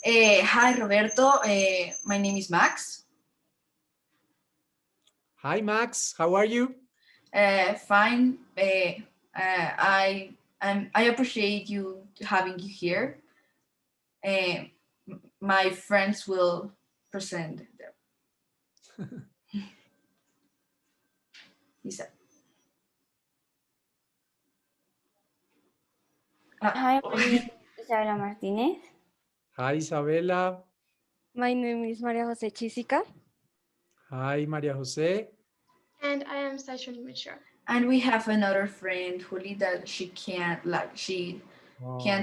Hi, Roberto. My name is Max. Hi, Max. How are you? Fine. I appreciate you having you here. Uh, my friends will present them. Lisa. Hi, my name is Isabela Martinez. Hi, Isabela. My name is Maria Jose Chisica. Hi, Maria Jose. And I am Saishoni Mishra. And we have another friend, Juli, that she can't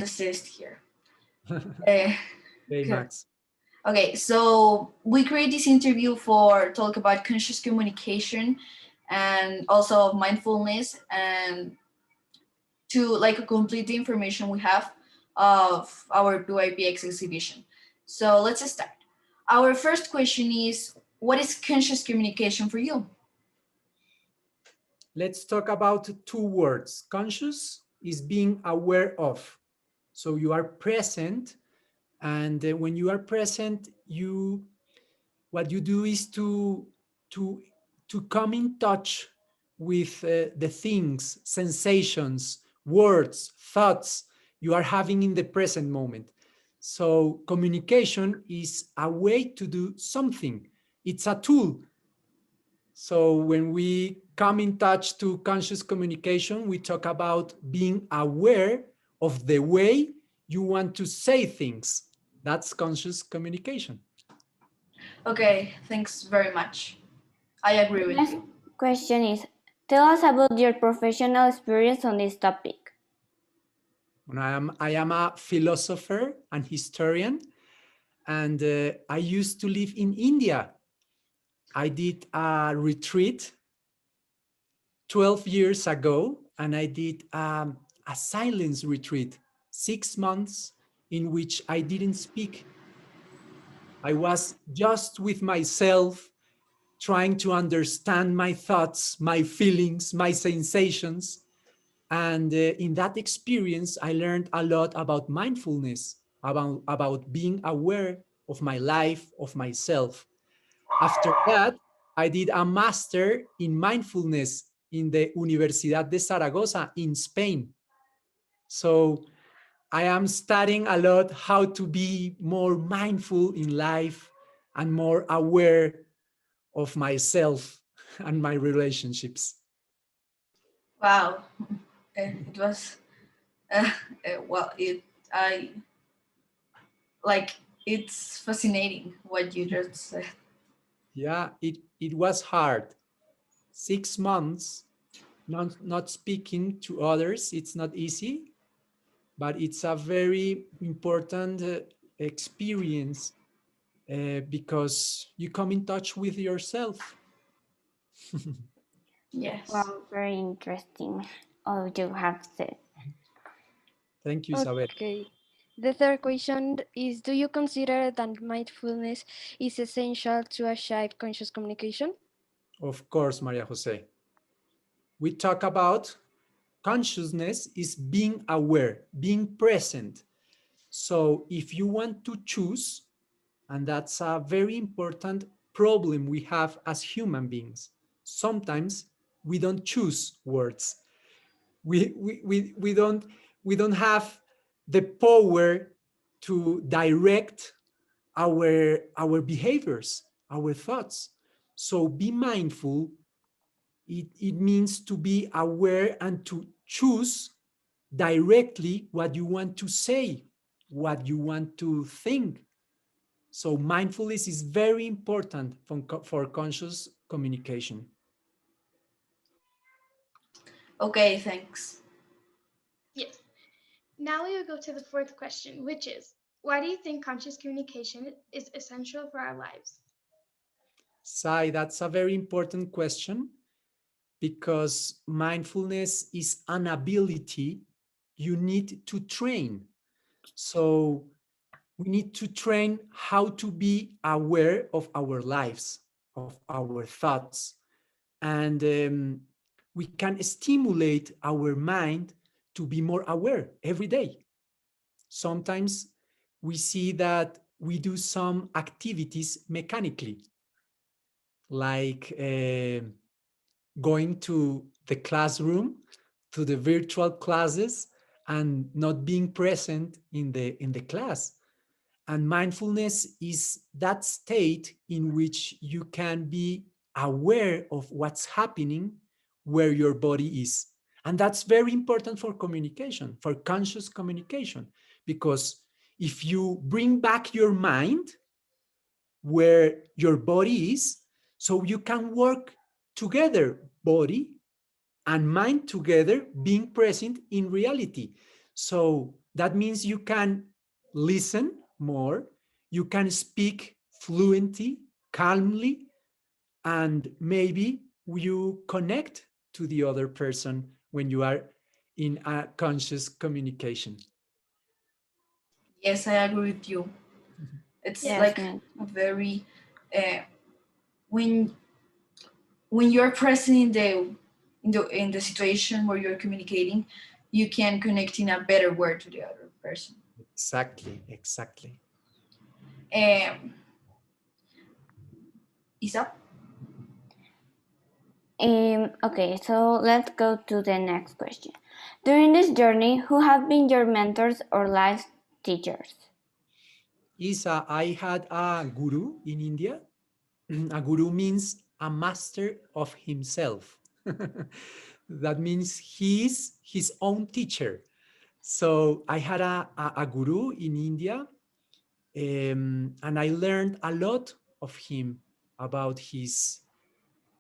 assist here. Hey, Max. Okay, so we create this interview for talk about conscious communication and also mindfulness and to like complete the information we have of our BYPX exhibition. So let's start. Our first question is, what is conscious communication for you? Let's talk about two words. Conscious is being aware of. So you are present, and when you are present, what you do is to come in touch with the things, sensations, words, thoughts you are having in the present moment. So communication is a way to do something. It's a tool. So when we come in touch to conscious communication, we talk about being aware of the way you want to say things. That's conscious communication. Okay, thanks very much. I agree with Next you. question is, tell us about your professional experience on this topic. I am a philosopher and historian, and I used to live in India. I did a retreat 12 years ago, and I did a silence retreat, 6 months in which I didn't speak. I was just with myself, trying to understand my thoughts, my feelings, my sensations. And in that experience, I learned a lot about mindfulness, about being aware of my life, of myself. After that, I did a master in mindfulness in the Universidad de Zaragoza in Spain. So I am studying a lot how to be more mindful in life and more aware of myself and my relationships. Wow, it was well. I like it's fascinating what you just said. Yeah, it was hard. 6 months not speaking to others, it's not easy, but it's a very important experience because you come in touch with yourself. Yes. Well, very interesting all you have said. Thank you, Isabel. Okay. The third question is, do you consider that mindfulness is essential to achieve conscious communication? Of course, Maria Jose. We talk about consciousness is being aware, being present. So if you want to choose, and that's a very important problem we have as human beings, sometimes we don't choose words. We don't have the power to direct our behaviors, our thoughts. So be mindful. It means to be aware and to choose directly what you want to say, what you want to think. So mindfulness is very important for conscious communication. Okay, thanks. Yes. Now we will go to the fourth question, which is, why do you think conscious communication is essential for our lives? Sai, that's a very important question because mindfulness is an ability you need to train. So we need to train how to be aware of our lives, of our thoughts, and we can stimulate our mind to be more aware every day. Sometimes we see that we do some activities mechanically, like going to the classroom, to the virtual classes, and not being present in the class. And mindfulness is that state in which you can be aware of what's happening where your body is. And that's very important for communication, for conscious communication, because if you bring back your mind where your body is, so you can work together, body and mind together, being present in reality. So that means you can listen more, you can speak fluently, calmly, and maybe you connect to the other person when you are in a conscious communication. Yes, I agree with you. It's Yes. Yes, like man. a very uh, when you're present in the situation where you're communicating, you can connect in a better word to the other person. Exactly, exactly. Um, Isa? Okay, so let's go to the next question. During this journey, who have been your mentors or life teachers? Isa, I had a guru in India. A guru means a master of himself. That means he's his own teacher. So I had a guru in India, and I learned a lot of him about his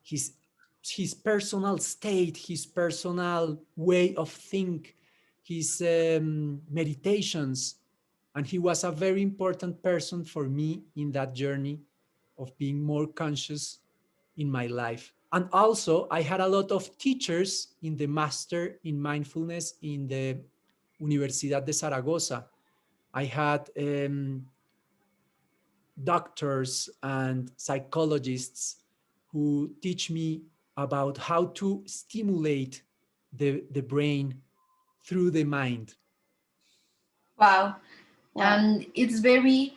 his personal state, his personal way of think, his meditations, and he was a very important person for me in that journey of being more conscious in my life. And also, I had a lot of teachers in the master in mindfulness in the Universidad de Zaragoza. I had doctors and psychologists who teach me about how to stimulate the brain through the mind. Wow. Wow. And it's very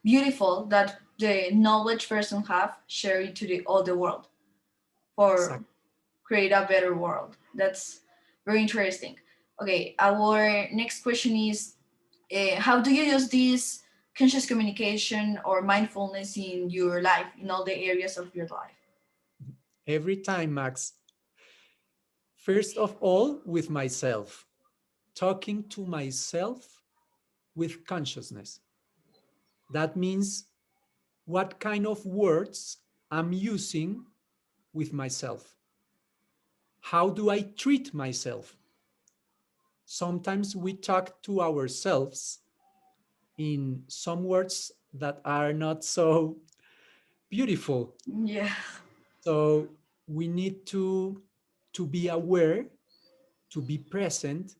beautiful that the knowledge person have share it to the other world for Exactly. create a better world. That's very interesting. Okay, our next question is how do you use this conscious communication or mindfulness in your life, in all the areas of your life? Every time, Max, first of all, with myself, talking to myself with consciousness. That means what kind of words I'm using with myself. How do I treat myself? Sometimes we talk to ourselves in some words that are not so beautiful. Yeah. So we need to be aware, to be present,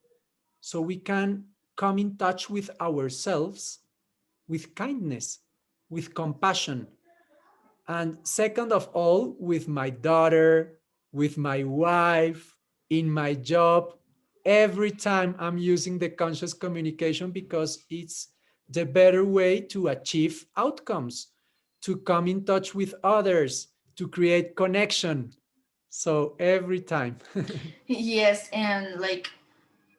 so we can come in touch with ourselves with kindness, with compassion. And second of all, with my daughter, with my wife, in my job, every time I'm using the conscious communication because it's the better way to achieve outcomes, to come in touch with others, to create connection. So every time. Yes, and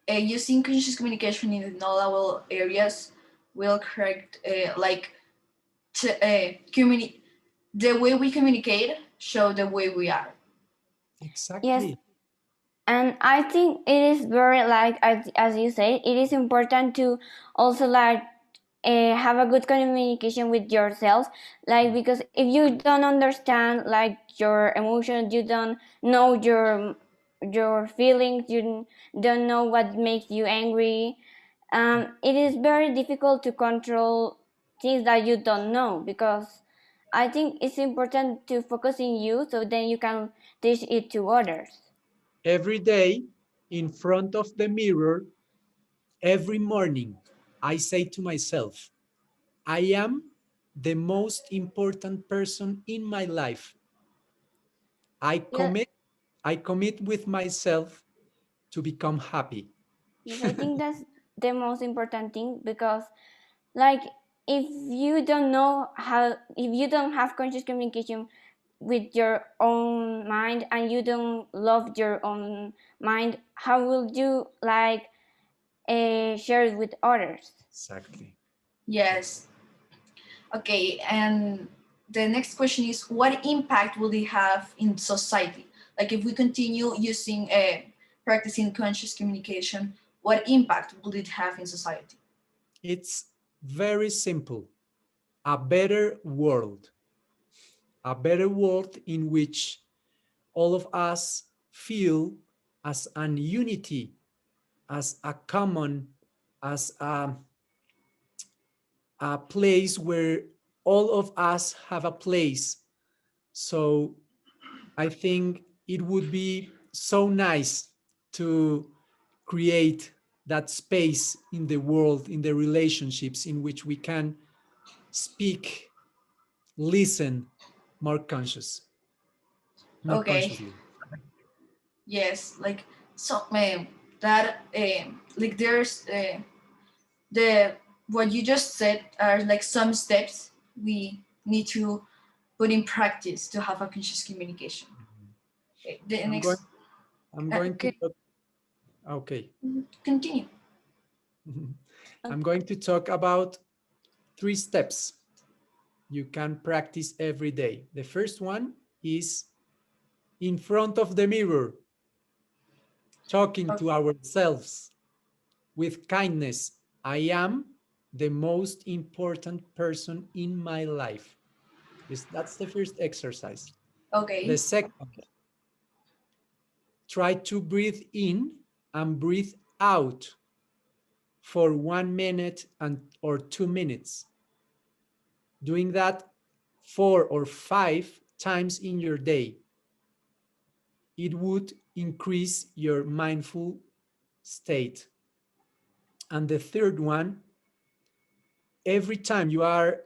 using conscious communication in all areas will correct the way we communicate show the way we are. Yes, Exactly. and I think it is very like as you say, it is important to also like have a good communication with yourself, like because if you don't understand like your emotions, you don't know your feelings, you don't know what makes you angry. It is very difficult to control things that you don't know, because I think it's important to focus in you so then you can teach it to others. Every day in front of the mirror, every morning, I say to myself, I am the most important person in my life. I Yeah. commit, I commit with myself to become happy. Yes, I think that's the most important thing, because Like if you don't know how, if you don't have conscious communication with your own mind and you don't love your own mind, how will you like share it with others? Exactly. Yes. Okay, and the next question is, what impact will it have in society? Like if we continue using practicing conscious communication, what impact will it have in society? It's very simple. A better world. A better world in which all of us feel as an unity, as a common, as a place where all of us have a place. So I think it would be so nice to create that space in the world, in the relationships in which we can speak, listen more more Okay, consciously. yes, like so that like there's the what you just said are like some steps we need to put in practice to have a conscious communication. Okay, the I'm going next I'm uh, going to Okay. talk, okay. continue. I'm going to talk about 3 steps you can practice every day. The first one is in front of the mirror, talking to ourselves with kindness. I am the most important person in my life. That's the first exercise. The Okay, second, try to breathe in and breathe out for 1 minute or 2 minutes. Doing that 4 or 5 times in your day, it would increase your mindful state. And the third one, every time you are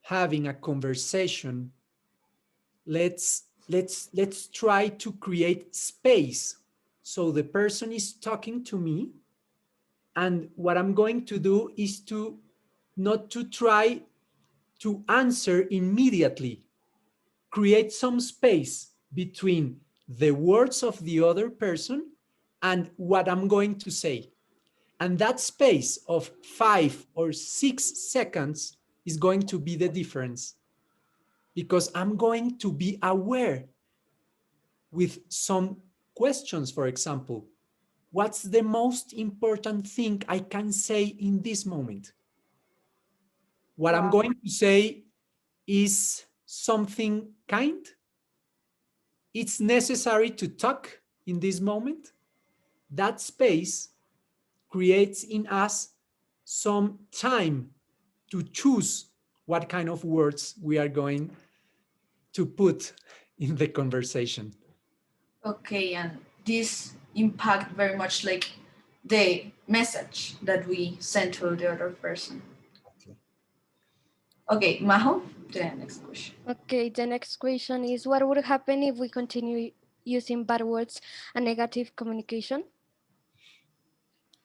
having a conversation, let's try to create space. So the person is talking to me, and what I'm going to do is to not to try to answer immediately. Create some space between the words of the other person and what I'm going to say. And that space of 5 or 6 seconds is going to be the difference, because I'm going to be aware with some questions. For example, what's the most important thing I can say in this moment? What I'm Wow. going to say is something kind. It's necessary to talk in this moment. That space creates in us some time to choose what kind of words we are going to put in the conversation. okay, and this impact very much like the message that we send to the other person. Okay, Majo, the next question. Okay, the next question is what would happen if we continue using bad words and negative communication?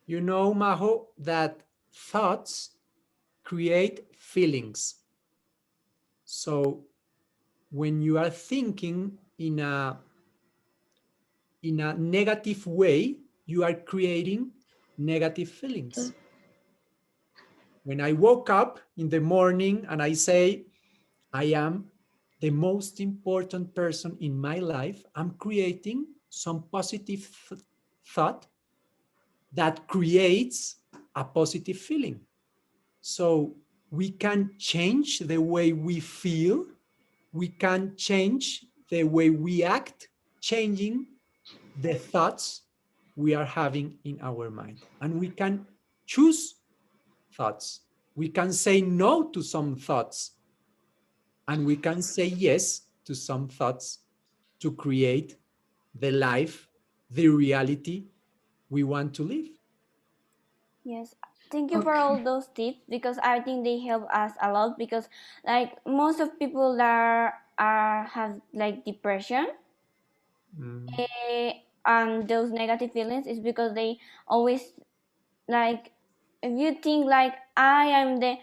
You know, Majo, that thoughts create feelings. So when you are thinking in a negative way, you are creating negative feelings. When I woke up in the morning and I say, I am the most important person in my life, I'm creating some positive thought that creates a positive feeling. So we can change the way we feel, we can change the way we act, changing the thoughts we are having in our mind. And we can choose thoughts. We can say no to some thoughts, and we can say yes to some thoughts to create the life, the reality we want to live. Yes. Thank you for all Okay, those tips because I think they help us a lot because like most of people that are have like depression Mm, eh, and those negative feelings is because they always like if you think like I am the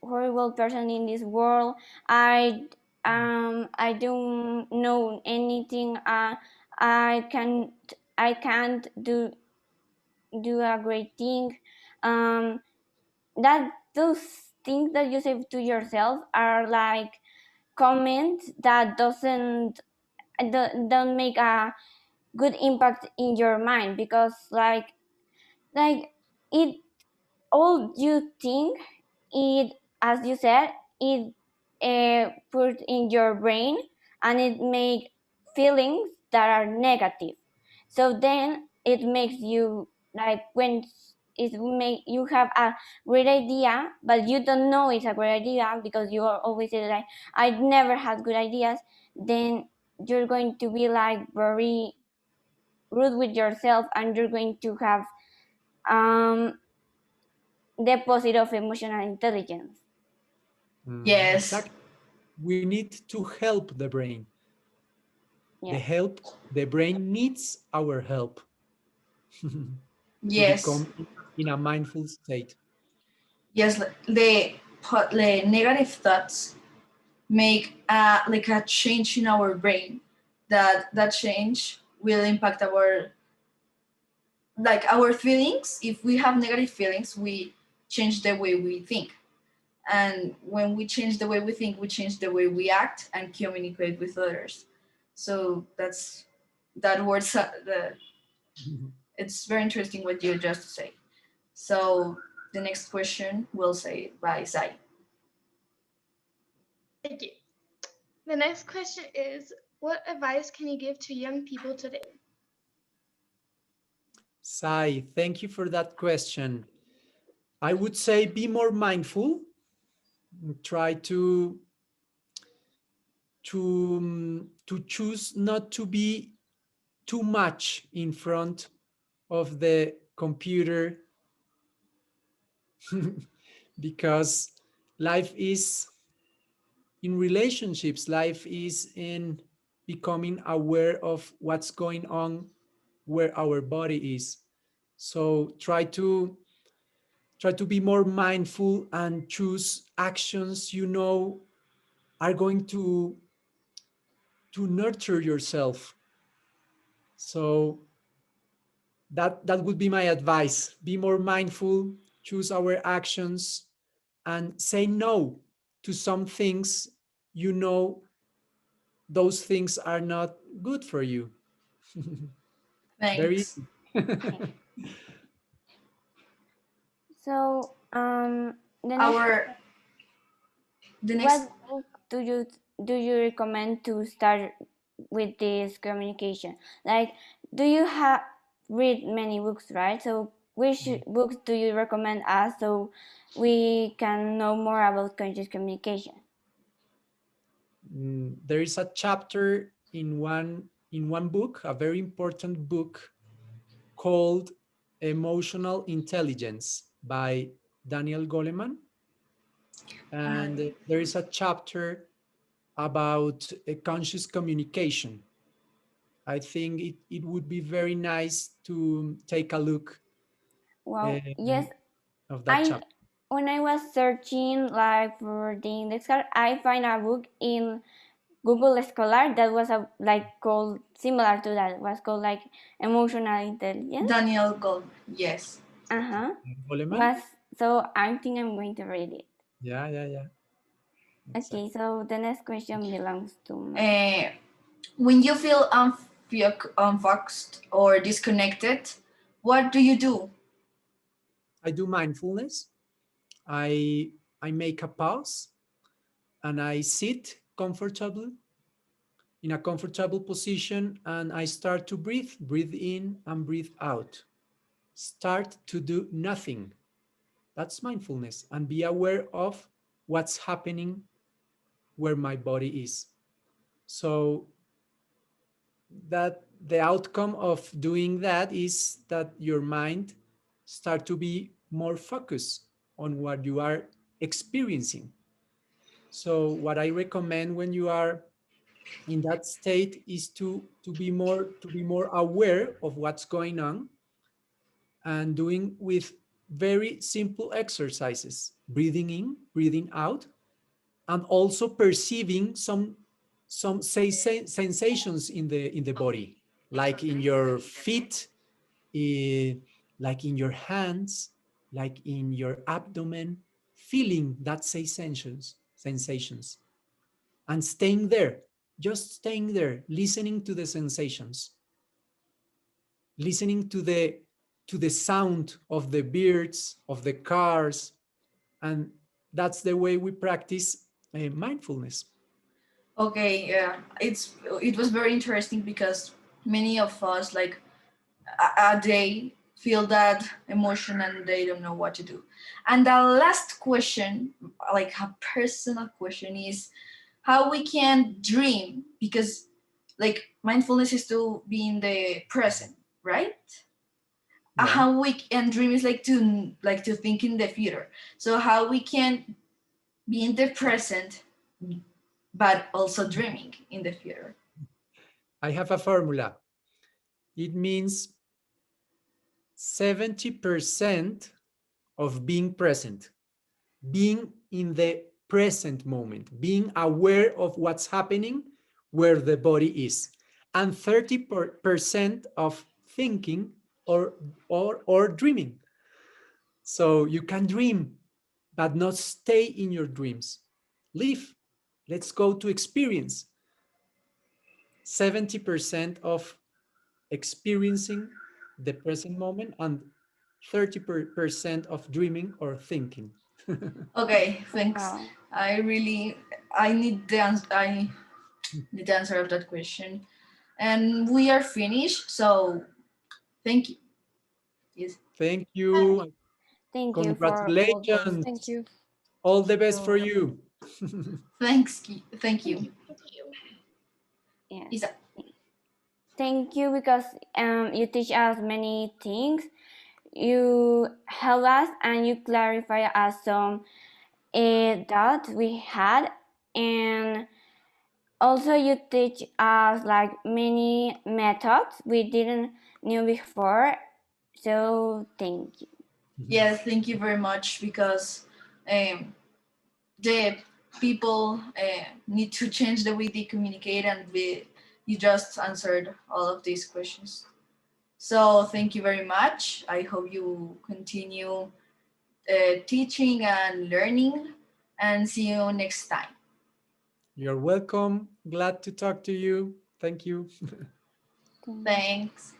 horrible person in this world, I don't know anything, I can I can't do a great thing, um that those things that you say to yourself are like comments that don't make a good impact in your mind, because like it all you think, it, as you said, it put in your brain, and it make feelings that are negative. So then it makes you like, when it make you have a great idea, but you don't know it's a great idea because you are always say like, I never had good ideas. Then you're going to be like very rude with yourself, and you're going to have um deposit of emotional intelligence. Yes. Exactly. We need to help the brain. Yeah. The brain needs our help to Yes. become in a mindful state. Yes. The negative thoughts make like a change in our brain. That change will impact our, like, our feelings. If we have negative feelings, we change the way we think, and when we change the way we think, we change the way we act and communicate with others. So that words, it's very interesting what you just say. So the next question will say by Zai. Thank you. The next question is, what advice can you give to young people today? Sai, thank you for that question. I would say be more mindful. Try to choose not to be too much in front of the computer because life is in relationships, life is in becoming aware of what's going on where our body is. So try to be more mindful and choose actions you know are going to nurture yourself. So that would be my advice. Be more mindful, choose our actions, and say no to some things you know those things are not good for you. Very Thanks. easy. So the next, Our the what next book do you recommend to start with this communication? Like, do you have read many books, right? So which books do you recommend us, so we can know more about conscious communication? There is a chapter in one book, a very important book called Emotional Intelligence by Daniel Goleman. And there is a chapter about conscious communication. I think it would be very nice to take a look Wow, yes. um, of that I chapter. When I was searching like for the index card, I find a book in Google Scholar that was like called similar to that. It was called like emotional intelligence. Daniel Gold. Yes. Uh-huh. Goleman? Was So I think I'm going to read it. Yeah, yeah, yeah. Okay, Exactly. so the next question belongs to me. Uh, when you feel unfocused or disconnected, what do you do? I do mindfulness. I make a pause and I sit comfortably in a comfortable position and I start to breathe in and breathe out. Start to do nothing. That's mindfulness and be aware of what's happening where my body is. So that the outcome of doing that is that your mind start to be more focused on what you are experiencing. So what I recommend when you are in that state is to be more aware of what's going on and doing with very simple exercises, breathing in, breathing out, and also perceiving some sensations in the body, like in your feet, like in your hands, like in your abdomen, feeling that sensations, and staying there, just staying there, listening to the sensations, listening to the sound of the birds, of the cars, and that's the way we practice mindfulness. Okay, yeah, it was very interesting because many of us like a day feel that emotion and they don't know what to do. And the last question, like a personal question, is how we can dream, because like mindfulness is to be in the present, right? Yeah. How we can dream is like to think in the future. So how we can be in the present but also dreaming in the future. I have a formula. It means 70% of being present, being in the present moment, being aware of what's happening where the body is, and 30% of thinking or dreaming. So you can dream, but not stay in your dreams. Live. Let's go to experience. 70% of experiencing the present moment and 30% of dreaming or thinking. Okay, thanks. Wow. I need the answer. I need the answer of that question, and we are finished. So thank you. Yes, Thank you. Thank you for all those. Congratulations. Thank you. All the best for So, you. thank Thank you. you. Thank you. yes. Isa. Thank you because you teach us many things. You help us and you clarify us some doubts we had, and also you teach us like many methods we didn't knew before. So thank you. Yes, thank you very much because um, the people need to change the way they communicate, and you just answered all of these questions. So thank you very much. I hope you continue teaching and learning, and see you next time. You're welcome. Glad to talk to you. Thank you. Thank Thanks.